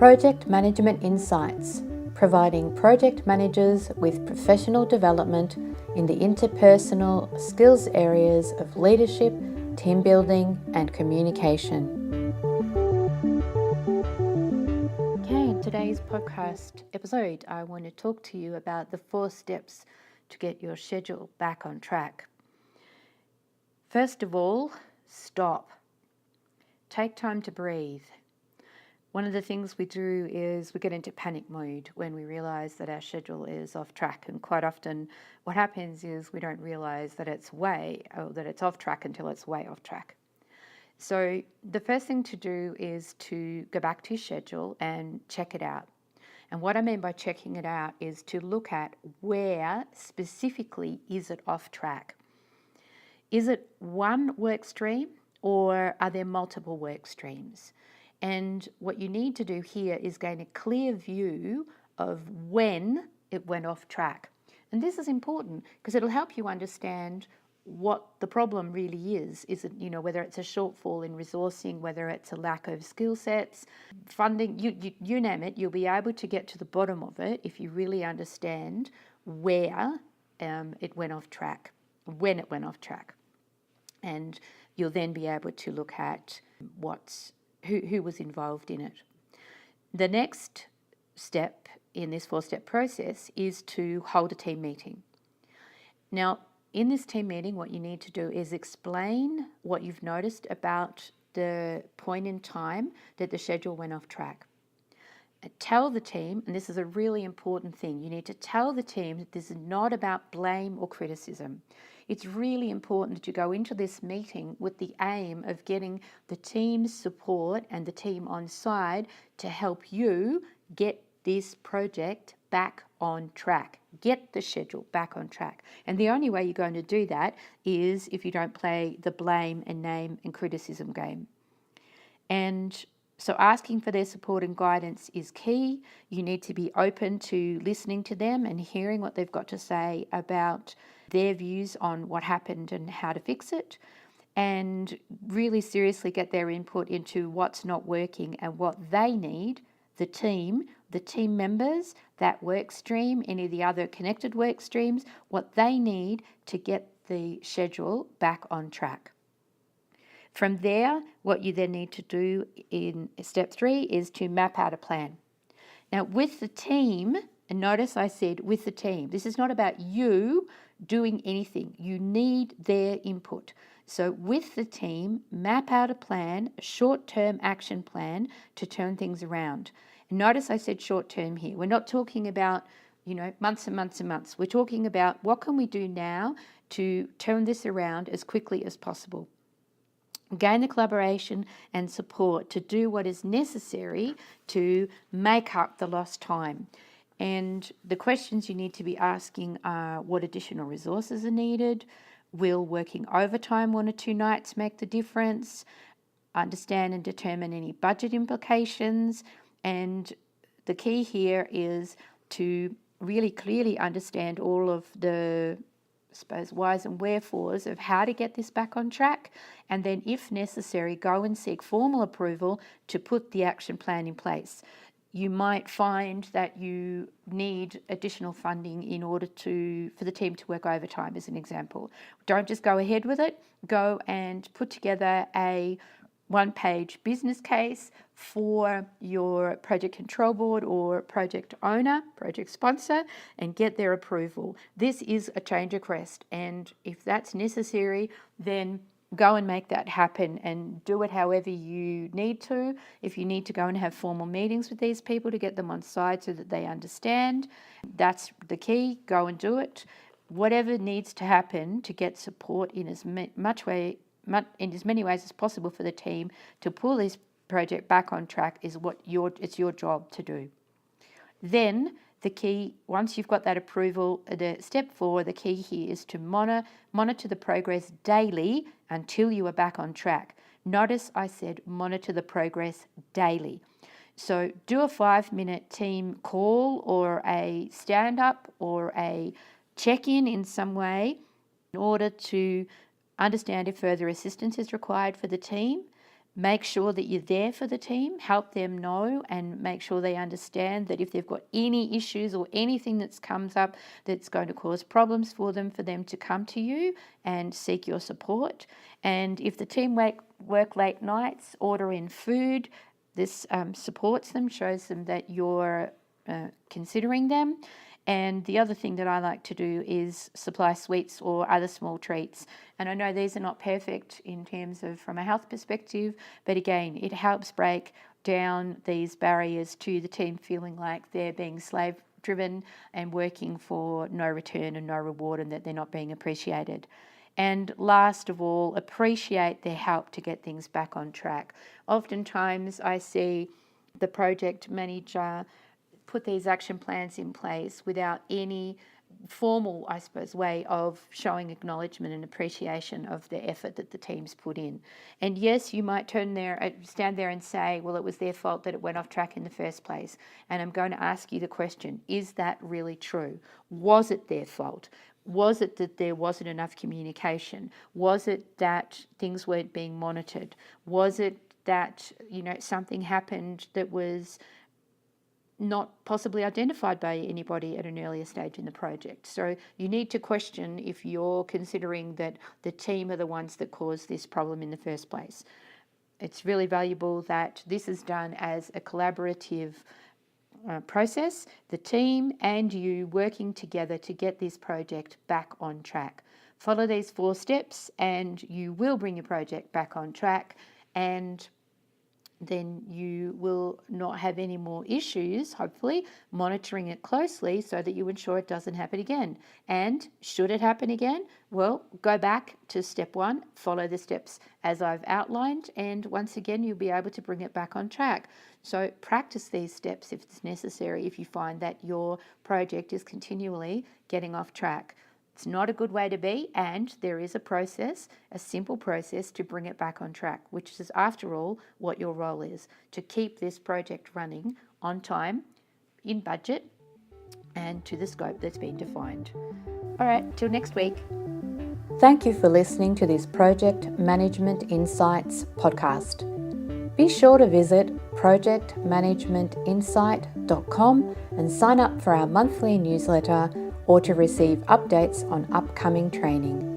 Project Management Insights, providing project managers with professional development in the interpersonal skills areas of leadership, team building, and communication. Okay, in today's podcast episode, I want to talk to you about the 4 steps to get your schedule back on track. First of all, stop. Take time to breathe. One of the things we do is we get into panic mode when we realise that our schedule is off track, and quite often what happens is we don't realise that it's off track until it's way off track. So the first thing to do is to go back to your schedule and check it out. And what I mean by checking it out is to look at where specifically is it off track. Is it one work stream or are there multiple work streams? And what you need to do here is gain a clear view of when it went off track. And this is important because it'll help you understand what the problem really is. Is it, whether it's a shortfall in resourcing, whether it's a lack of skill sets, funding, you name it, you'll be able to get to the bottom of it if you really understand where it went off track, when it went off track. And you'll then be able to look at who was involved in it. The next step in this 4-step process is to hold a team meeting. Now, in this team meeting, what you need to do is explain what you've noticed about the point in time that the schedule went off track. Tell the team, and this is a really important thing, you need to tell the team that this is not about blame or criticism. It's really important that you go into this meeting with the aim of getting the team's support and the team on side to help you get this project back on track, get the schedule back on track. And the only way you're going to do that is if you don't play the blame and name and criticism game. And so asking for their support and guidance is key. You need to be open to listening to them and hearing what they've got to say about their views on what happened and how to fix it, and really seriously get their input into what's not working and what they need, the team members, that work stream, any of the other connected work streams, what they need to get the schedule back on track. From there, what you then need to do in step 3 is to map out a plan. Now, with the team, and notice I said with the team, this is not about you doing anything. You need their input. So with the team, map out a plan, a short-term action plan to turn things around. And notice I said short-term here. We're not talking about, months and months and months. We're talking about what can we do now to turn this around as quickly as possible. Gain the collaboration and support to do what is necessary to make up the lost time. And the questions you need to be asking are what additional resources are needed? Will working overtime 1 or 2 nights make the difference? Understand and determine any budget implications. And the key here is to really clearly understand all of the whys and wherefores of how to get this back on track, and then if necessary go and seek formal approval to put the action plan in place. You might find that you need additional funding in order for the team to work overtime, as an example. Don't just go ahead with it. Go and put together a 1-page business case for your project control board or project owner, project sponsor, and get their approval. This is a change request, and if that's necessary, then go and make that happen and do it however you need to. If you need to go and have formal meetings with these people to get them on side so that they understand, that's the key. Go and do it. Whatever needs to happen to get support in as many ways as possible for the team to pull this project back on track is it's your job to do. Then the key, once you've got that approval, the step 4, the key here is to monitor the progress daily until you are back on track. Notice I said monitor the progress daily. So do a 5-minute team call or a stand-up or a check-in in some way in order to understand if further assistance is required for the team. Make sure that you're there for the team, help them know, and make sure they understand that if they've got any issues or anything that comes up that's going to cause problems for them to come to you and seek your support. And if the team work late nights, order in food. This supports them, shows them that you're considering them. And the other thing that I like to do is supply sweets or other small treats. And I know these are not perfect in terms of from a health perspective, but again, it helps break down these barriers to the team feeling like they're being slave driven and working for no return and no reward, and that they're not being appreciated. And last of all, appreciate their help to get things back on track. Oftentimes I see the project manager put these action plans in place without any formal, I suppose, way of showing acknowledgement and appreciation of the effort that the team's put in. And yes, you might stand there and say, well, it was their fault that it went off track in the first place. And I'm going to ask you the question, is that really true? Was it their fault? Was it that there wasn't enough communication? Was it that things weren't being monitored? Was it that, something happened that was not possibly identified by anybody at an earlier stage in the project? So you need to question if you're considering that the team are the ones that caused this problem in the first place. It's really valuable that this is done as a collaborative process, the team and you working together to get this project back on track. Follow these 4 steps and you will bring your project back on track, and then you will not have any more issues, hopefully, monitoring it closely so that you ensure it doesn't happen again. And should it happen again, well, go back to step 1, follow the steps as I've outlined, and once again, you'll be able to bring it back on track. So practice these steps if it's necessary, if you find that your project is continually getting off track. It's not a good way to be, and there is a process, a simple process to bring it back on track, which is, after all, what your role is, to keep this project running on time, in budget, and to the scope that's been defined. All right, till next week. Thank you for listening to this Project Management Insights podcast. Be sure to visit projectmanagementinsight.com and sign up for our monthly newsletter or to receive updates on upcoming training.